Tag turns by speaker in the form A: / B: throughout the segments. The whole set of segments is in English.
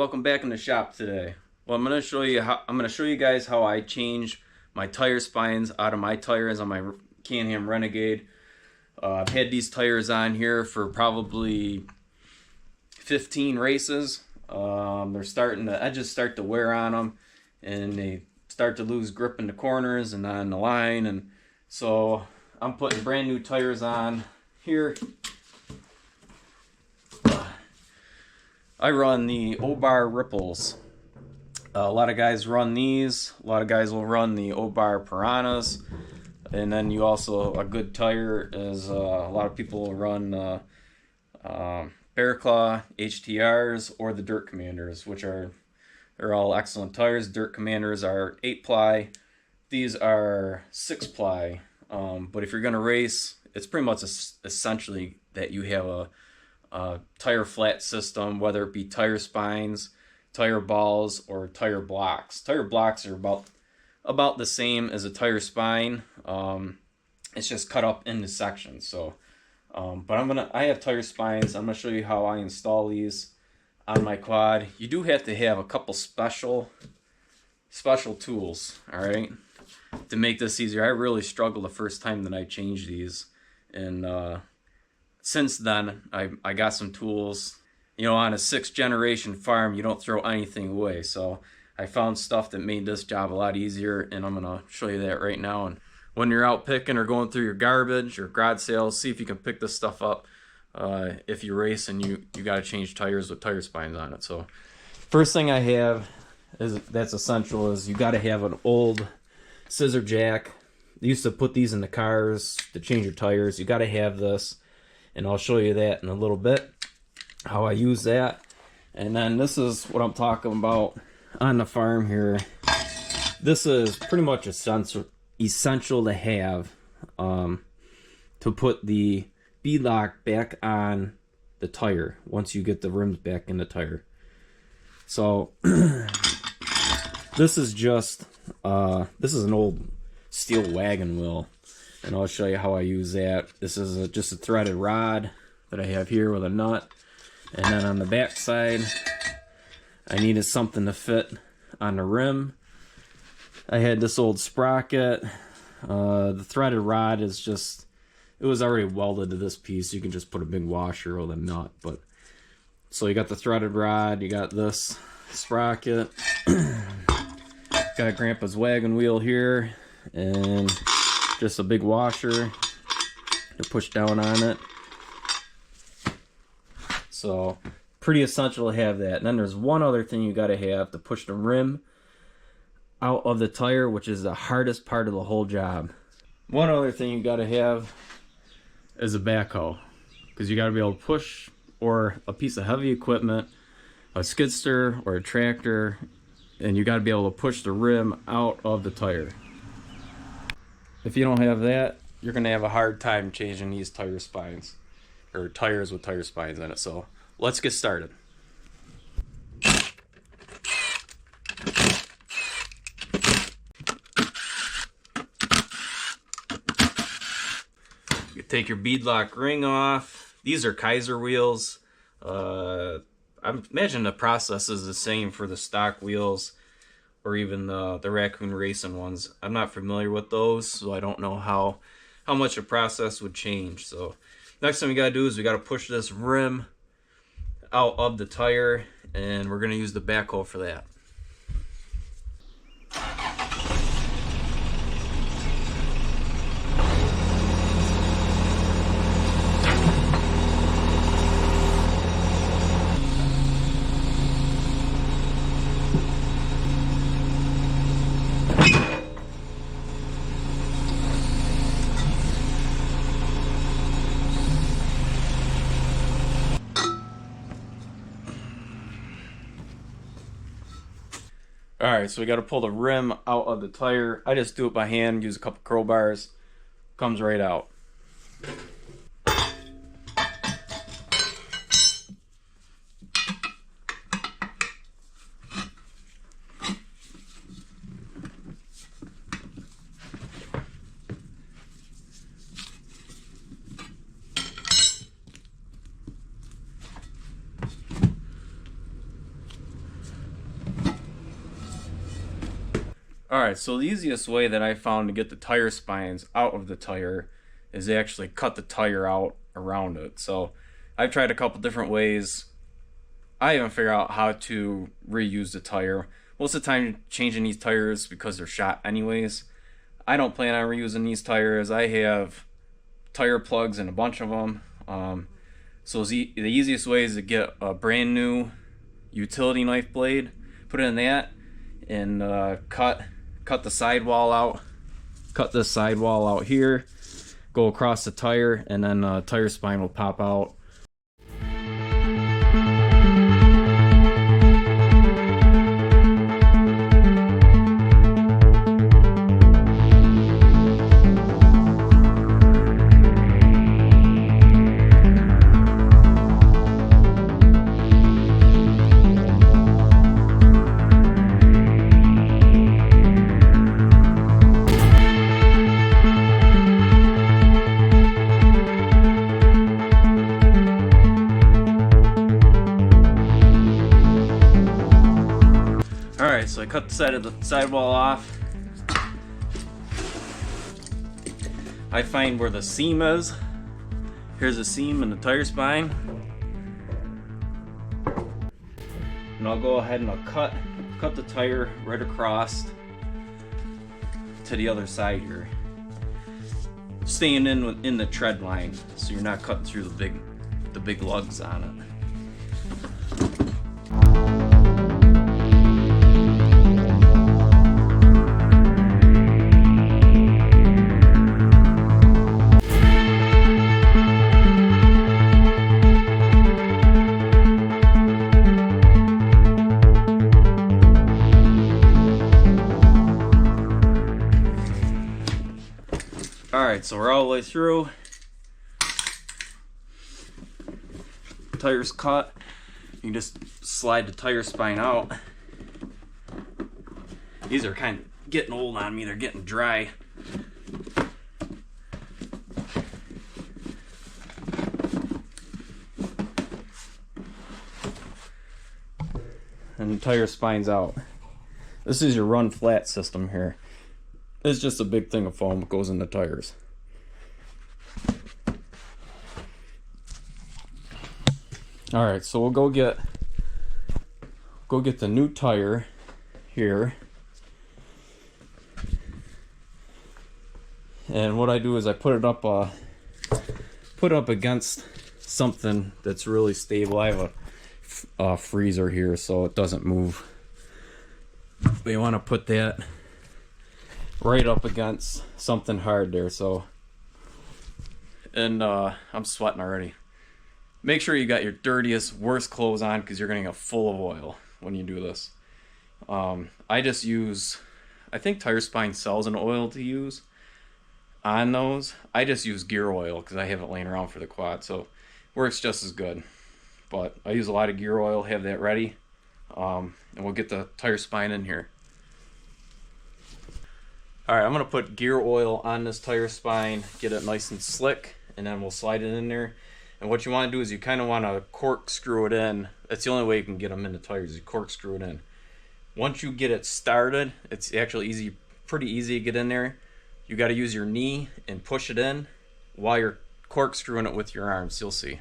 A: welcome back in the shop today. Well, I'm going to show you guys how I change my tire spines out of my tires on my Can-Am Renegade. I've had these tires on here for probably 15 races. They're starting to edges start to wear on them, and they start to lose grip in the corners and on the line, and so I'm putting brand new tires on here. I run the O-Bar Ripples. A lot of guys run these. A lot of guys will run the O-Bar Piranhas. And then you also, a good tire is, a lot of people will run Bear Claw HTRs or the Dirt Commanders, which they're all excellent tires. Dirt Commanders are 8-ply. These are 6-ply. But if you're going to race, it's pretty much essentially that you have a tire flat system, whether it be tire spines, tire balls, or tire blocks. Tire blocks are about the same as a tire spine. It's just cut up into sections. So, but I have tire spines. I'm gonna show you how I install these on my quad. You do have to have a couple special tools, all right, to make this easier. I really struggled the first time that I changed these, and since then, I got some tools. You know, on a 6th generation farm, you don't throw anything away. So I found stuff that made this job a lot easier, and I'm going to show you that right now. And when you're out picking or going through your garbage or garage sales, see if you can pick this stuff up if you race and you got to change tires with tire spines on it. So first thing I have that's essential is you got to have an old scissor jack. They used to put these in the cars to change your tires. You got to have this. And I'll show you that in a little bit, how I use that. And then this is what I'm talking about on the farm here. This is pretty much essential to have to put the bead-lock back on the tire once you get the rims back in the tire. So this is just this is an old steel wagon wheel, and I'll show you how I use that. This is just a threaded rod that I have here with a nut. And then on the back side, I needed something to fit on the rim. I had this old sprocket. The threaded rod is just, it was already welded to this piece. You can just put a big washer with a nut. But so you got the threaded rod, you got this sprocket. Got Grandpa's wagon wheel here, and just a big washer to push down on it. So pretty essential to have that. And then there's one other thing you got to have to push the rim out of the tire, which is the hardest part of the whole job. One other thing you got to have is a backhoe, because you got to be able to push, or a piece of heavy equipment, a skid steer or a tractor, and you got to be able to push the rim out of the tire. If you don't have that, you're going to have a hard time changing these tire spines, or tires with tire spines in it. So let's get started. You take your beadlock ring off. These are Kaiser wheels. I imagine the process is the same for the stock wheels, or even the Raccoon Racing ones. I'm not familiar with those, so I don't know how much the process would change. So next thing we gotta do is we gotta push this rim out of the tire, and we're gonna use the backhoe for that. Alright, so we got to pull the rim out of the tire. I just do it by hand, use a couple crowbars. Comes right out. Alright, so the easiest way that I found to get the tire spines out of the tire is to actually cut the tire out around it. So I've tried a couple different ways. I haven't figured out how to reuse the tire. Most of the time changing these tires because they're shot anyways. I don't plan on reusing these tires. I have tire plugs and a bunch of them. So the easiest way is to get a brand new utility knife blade, put it in that, and cut the sidewall out. Cut this sidewall out here, go across the tire, and then tire spine will pop out. Alright, so I cut the side of the sidewall off. I find where the seam is. Here's a seam in the tire spine. And I'll go ahead and I'll cut the tire right across to the other side here. Staying in the tread line, so you're not cutting through the big lugs on it. Alright, so we're all the way through. Tire's cut. You can just slide the tire spine out. These are kind of getting old on me, they're getting dry. And the tire spine's out. This is your run flat system here. It's just a big thing of foam that goes in the tires. Alright, so we'll go get the new tire here. And what I do is I put it up against something that's really stable. I have a freezer here so it doesn't move. But you want to put that right up against something hard there. So, and I'm sweating already. Make sure you got your dirtiest, worst clothes on, because you're gonna get full of oil when you do this. I just use, I think Tire Spine sells an oil to use on those. I just use gear oil because I have it laying around for the quad, so works just as good. But I use a lot of gear oil, have that ready, and we'll get the tire spine in here. Alright, I'm going to put gear oil on this tire spine, get it nice and slick, and then we'll slide it in there. And what you want to do is you kind of want to corkscrew it in. That's the only way you can get them in the tires, you corkscrew it in. Once you get it started, it's actually pretty easy to get in there. You got to use your knee and push it in while you're corkscrewing it with your arms. You'll see.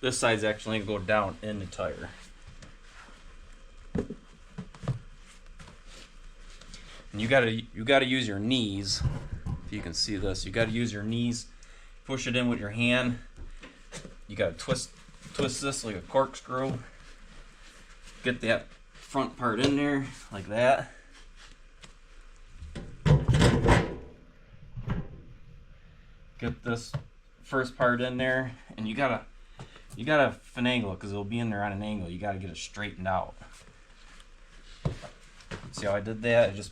A: This side's actually going to go down in the tire. And you gotta use your knees. If you can see this, you gotta use your knees. Push it in with your hand. You gotta twist this like a corkscrew. Get that front part in there like that. Get this first part in there, and you gotta finagle it because it'll be in there on an angle. You gotta get it straightened out. See how I did that? I just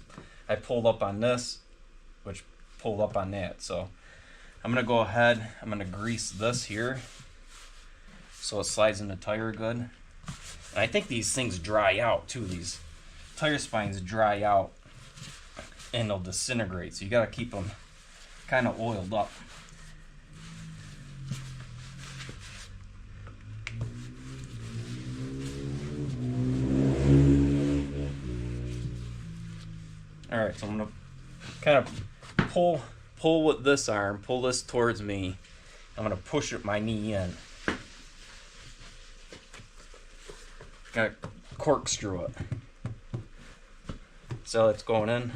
A: I pulled up on this, which pulled up on that. So I'm gonna go ahead, I'm gonna grease this here so it slides in the tire good. And I think these things dry out too. These tire spines dry out and they'll disintegrate, so you gotta keep them kind of oiled up. All right, so I'm gonna kind of pull with this arm, pull this towards me. I'm gonna push it my knee in. Gotta corkscrew it. So it's going in.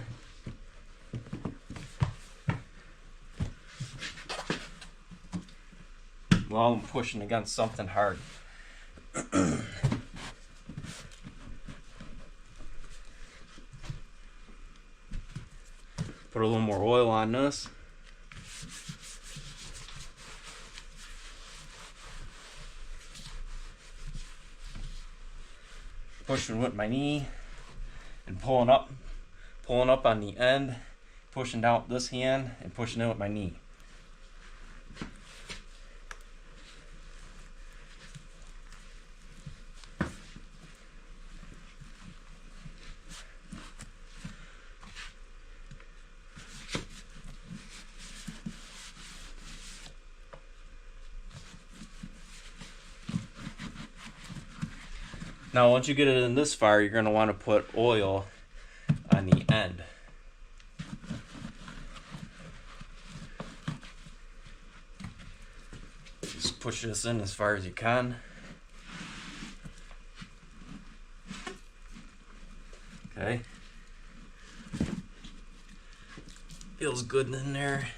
A: Well, I'm pushing against something hard. Put a little more oil on this. Pushing with my knee and pulling up on the end, pushing down with this hand and pushing in with my knee. Now, once you get it in this far, you're going to want to put oil on the end. Just push this in as far as you can. Okay. Feels good in there.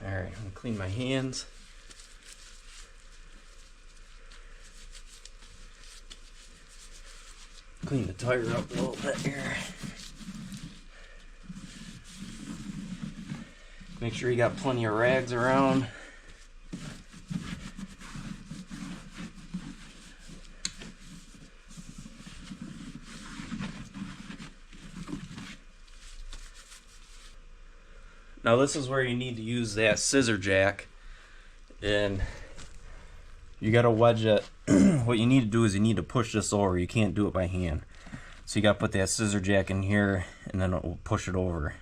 A: All right, I'm going to clean my hands. Clean the tire up a little bit here. Make sure you got plenty of rags around. Now this is where you need to use that scissor jack, and you gotta wedge it. What you need to do is you need to push this over. You can't do it by hand. So you gotta put that scissor jack in here and then it will push it over.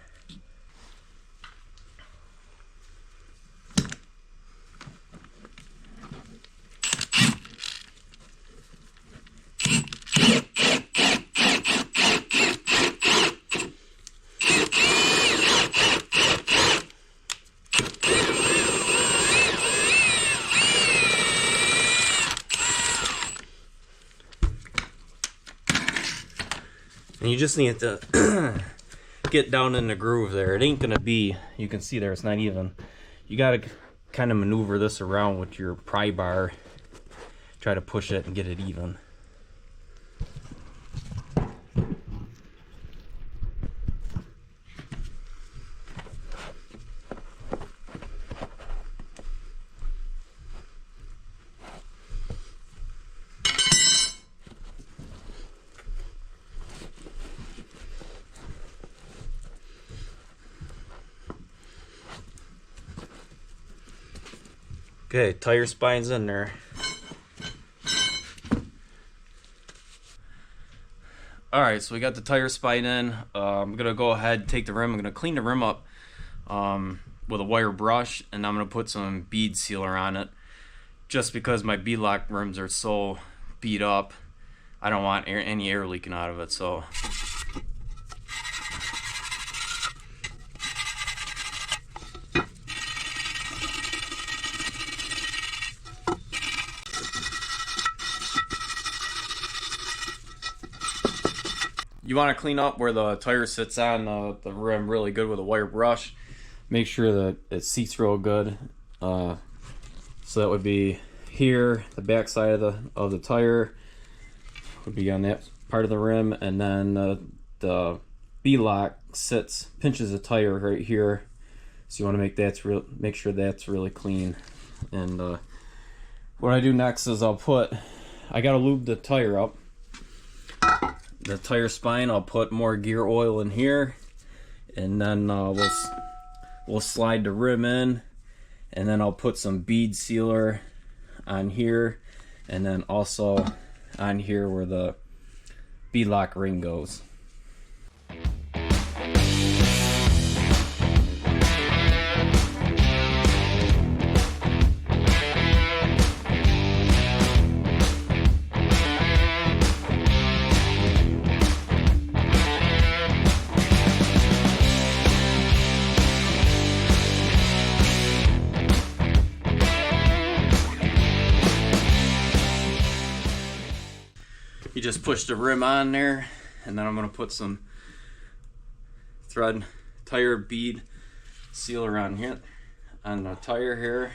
A: And you just need to get down in the groove there. It ain't gonna be, you can see there, it's not even. You gotta kind of maneuver this around with your pry bar. Try to push it and get it even. Okay, tire spine's in there. Alright, so we got the tire spine in. I'm going to go ahead and take the rim. I'm going to clean the rim up with a wire brush, and I'm going to put some bead sealer on it. Just because my beadlock rims are so beat up, I don't want any air leaking out of it. So you want to clean up where the tire sits on the rim really good with a wire brush. Make sure that it seats real good. So that would be here, the back side of the tire would be on that part of the rim, and then the B-lock pinches the tire right here. So you want to make sure that's really clean. And what I do next is I gotta lube the tire up. the tire spine, I'll put more gear oil in here, and then we'll slide the rim in, and then I'll put some bead sealer on here, and then also on here where the beadlock ring goes. You just push the rim on there, and then I'm going to put some thread tire bead sealer on here on the tire here.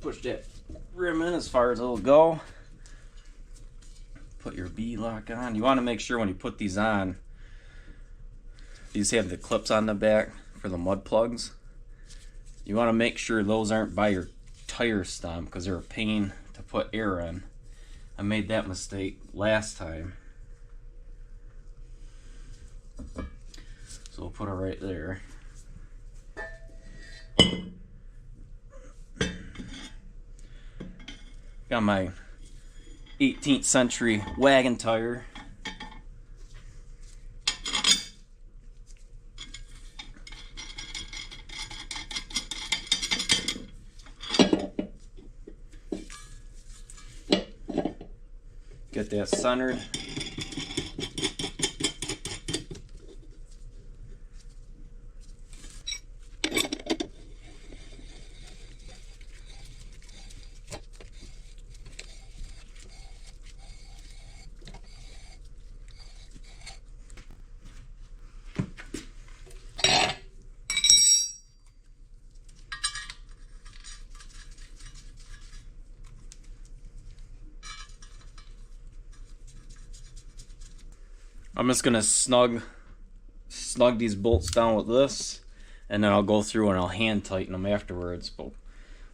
A: Push that rim in as far as it'll go. Put your bead lock on. You want to make sure when you put these on, these have the clips on the back for the mud plugs. You want to make sure those aren't by your tire stump because they're a pain to put air in. I made that mistake last time. So we'll put it right there. Got my 18th century wagon tire. Get that centered. I'm just gonna snug these bolts down with this, and then I'll go through and I'll hand tighten them afterwards. But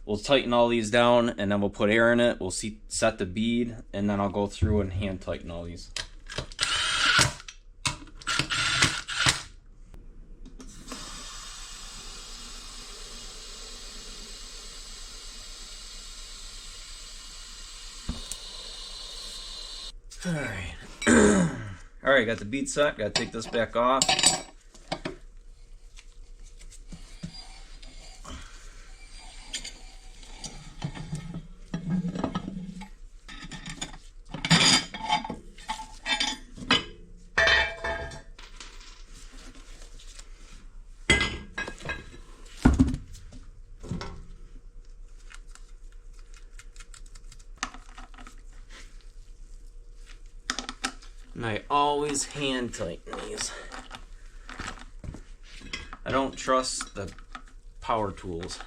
A: we'll tighten all these down, and then we'll put air in it. We'll set the bead, and then I'll go through and hand tighten all these. All right. Alright, got the bead set, gotta take this back off. And I always hand tighten these. I don't trust the power tools.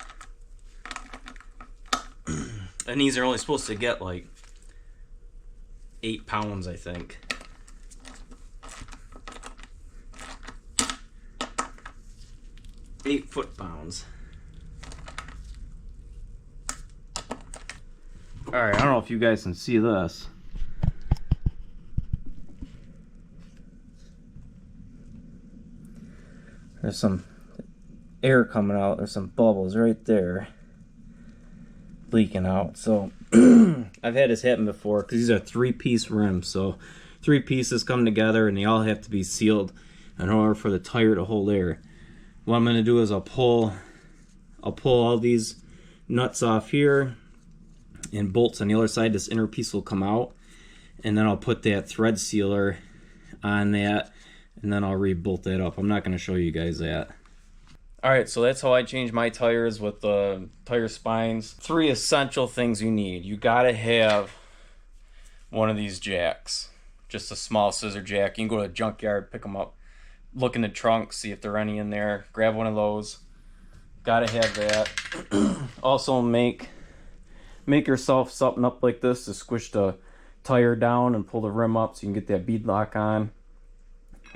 A: And these are only supposed to get like 8 pounds, I think. Eight foot-pounds. Alright, I don't know if you guys can see this. There's some air coming out. There's some bubbles right there leaking out. So I've had this happen before because these are 3-piece rims. So three pieces come together and they all have to be sealed in order for the tire to hold air. What I'm going to do is I'll pull all these nuts off here and bolts on the other side. This inner piece will come out, and then I'll put that thread sealer on that, and then I'll re-bolt that up. I'm not going to show you guys that. Alright, so that's how I change my tires with the tire spines. Three essential things you need. You gotta have one of these jacks. Just a small scissor jack. You can go to a junkyard, pick them up, look in the trunk, see if there are any in there. Grab one of those. Gotta have that. Also make yourself something up like this to squish the tire down and pull the rim up so you can get that bead lock on.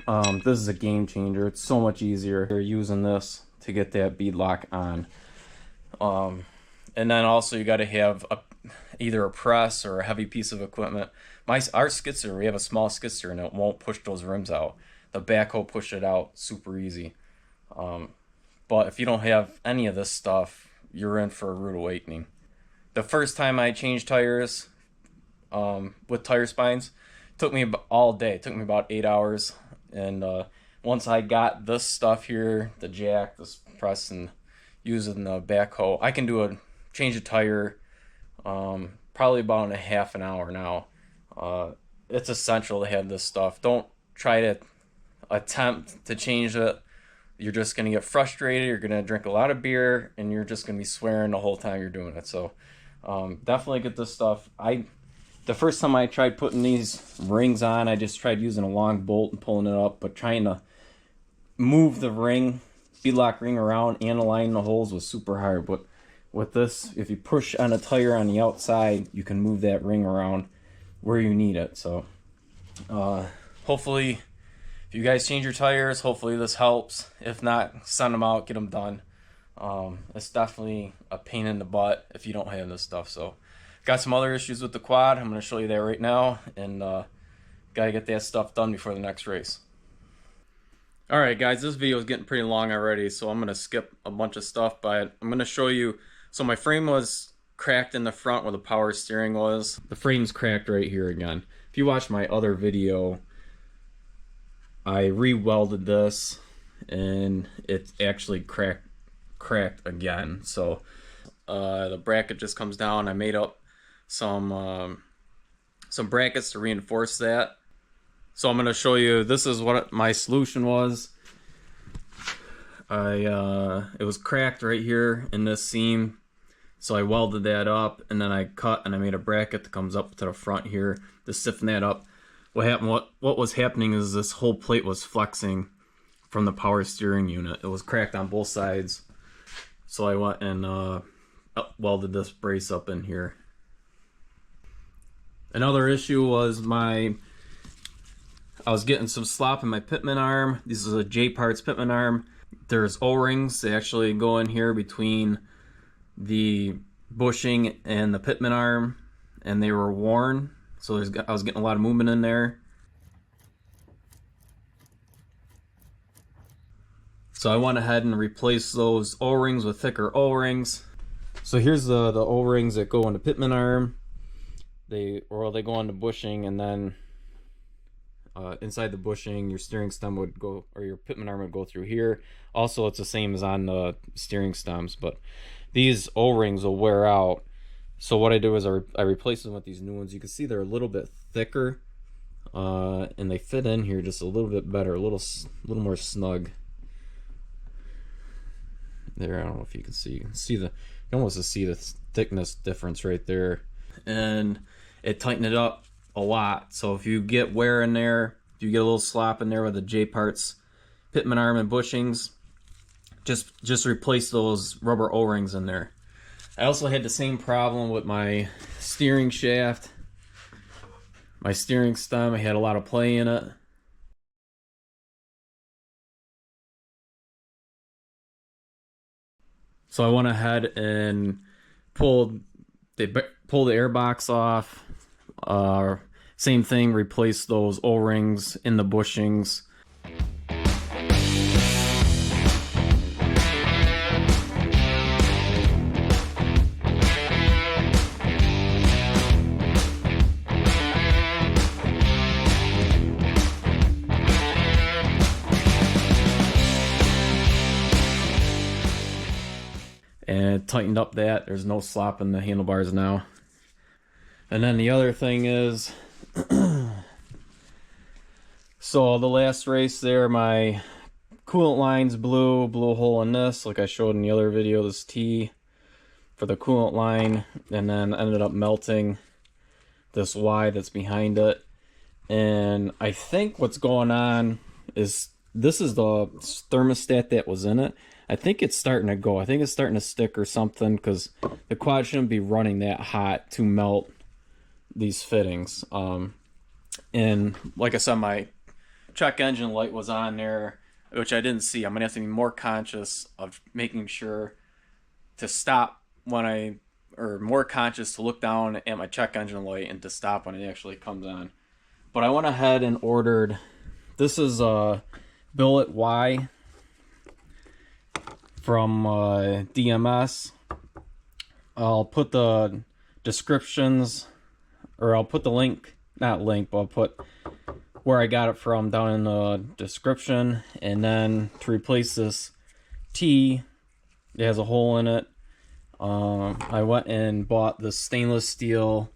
A: This is a game changer. It's so much easier using this to get that bead lock on. And then also you got to have either a press or a heavy piece of equipment. Our skid steer, we have a small skid steer and it won't push those rims out. The backhoe pushed it out super easy. But if you don't have any of this stuff, you're in for a rude awakening. The first time I changed tires with tire spines, took me all day. It took me about 8 hours. And once I got this stuff here, the jack, this press, and using the backhoe, I can change a tire probably about in a half an hour now. It's essential to have this stuff. Don't try to attempt to change it. You're just going to get frustrated, you're going to drink a lot of beer, and you're just going to be swearing the whole time you're doing it. So definitely get this stuff. The first time I tried putting these rings on, I just tried using a long bolt and pulling it up, but trying to move the ring, beadlock ring around and align the holes was super hard. But with this, if you push on a tire on the outside, you can move that ring around where you need it. So hopefully, if you guys change your tires, hopefully this helps. If not, send them out, get them done. It's definitely a pain in the butt if you don't have this stuff. So got some other issues with the quad. I'm going to show you that right now, and gotta get that stuff done before the next race. Alright guys, this video is getting pretty long already, so I'm going to skip a bunch of stuff, but I'm going to show you. So my frame was cracked in the front where the power steering was. The frame's cracked right here again. If you watch my other video, I re-welded this and it actually cracked again. So the bracket just comes down. I made up some brackets to reinforce that. So I'm going to show you, this is what my solution was. It was cracked right here in this seam, so I welded that up, and then I cut and I made a bracket that comes up to the front here to stiffen that up. What happened? What was happening is this whole plate was flexing from the power steering unit. It was cracked on both sides, so I went and welded this brace up in here. Another issue was I was getting some slop in my pitman arm. This is a J-Parts pitman arm. There's O-rings. They actually go in here between the bushing and the pitman arm, and they were worn. So I was getting a lot of movement in there. So I went ahead and replaced those O-rings with thicker O-rings. So here's the O-rings that go into pitman arm. They go into bushing, and then inside the bushing, your steering stem would go, or your pitman arm would go through here. Also, it's the same as on the steering stems, but these O-rings will wear out. So what I do is I replace them with these new ones. You can see they're a little bit thicker, and they fit in here just a little bit better, a little more snug. There, I don't know if you can see. You can almost see the thickness difference right there, and it tightened it up a lot. So if you get wear in there, if you get a little slop in there with the J-Parts pitman arm and bushings, just replace those rubber O-rings in there. I also had the same problem with my steering shaft. My steering stem, I had a lot of play in it. So I went ahead and pulled the air box off. Same thing, replace those O-rings in the bushings. tightened up that. There's no slop in the handlebars now. And then the other thing is, so the last race there, my coolant lines blew a hole in this, like I showed in the other video, this T for the coolant line, and then ended up melting this Y that's behind it. And I think what's going on is, this is the thermostat that was in it. I think it's starting to go. I think it's starting to stick or something, because the quad shouldn't be running that hot to melt these fittings. And like I said, my check engine light was on there, which I didn't see. I'm gonna have to be more conscious of making sure to stop when more conscious to look down at my check engine light and to stop when it actually comes on. But I went ahead and ordered, this is a Billet Y from DMS. I'll put the descriptions, or I'll put the link, not link, but I'll put where I got it from down in the description. And then to replace this T, it has a hole in it. I went and bought the stainless steel.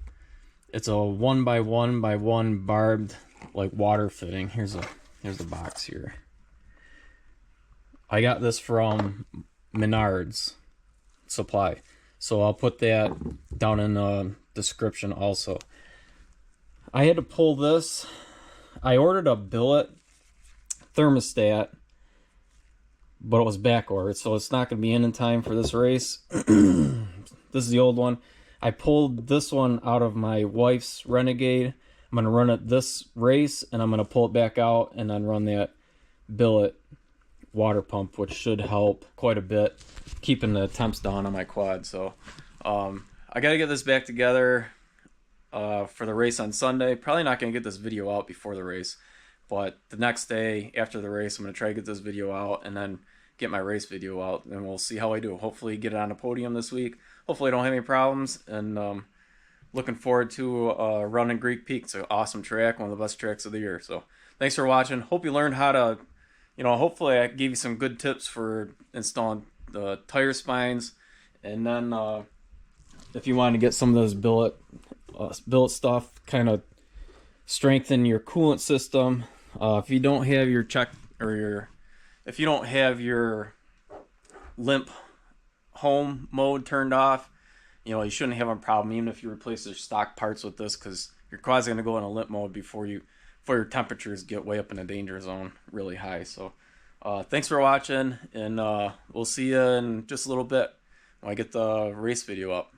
A: It's a 1x1x1 barbed, like, water fitting. Here's the box here. I got this from Menards supply, so I'll put that down in the description also. I had to pull this. I ordered a billet thermostat, but it was back ordered, so it's not going to be in time for this race. This is the old one. I pulled this one out of my wife's Renegade. I'm going to run it this race, and I'm going to pull it back out and then run that billet water pump, which should help quite a bit keeping the temps down on my quad. So I got to get this back together for the race on Sunday. Probably not going to get this video out before the race, but the next day after the race, I'm going to try to get this video out and then get my race video out, and we'll see how I do. Hopefully get it on the podium this week. Hopefully I don't have any problems, and looking forward to running Greek Peak. It's an awesome track, one of the best tracks of the year. So thanks for watching. Hope you learned how to, hopefully I gave you some good tips for installing the tire spines. And then if you want to get some of those billet stuff, kind of strengthen your coolant system. If you don't have your if you don't have your limp home mode turned off, you shouldn't have a problem even if you replace the stock parts with this, because your quad's going to go in a limp mode before your temperatures get way up in the danger zone really high. So thanks for watching, and we'll see you in just a little bit when I get the race video up.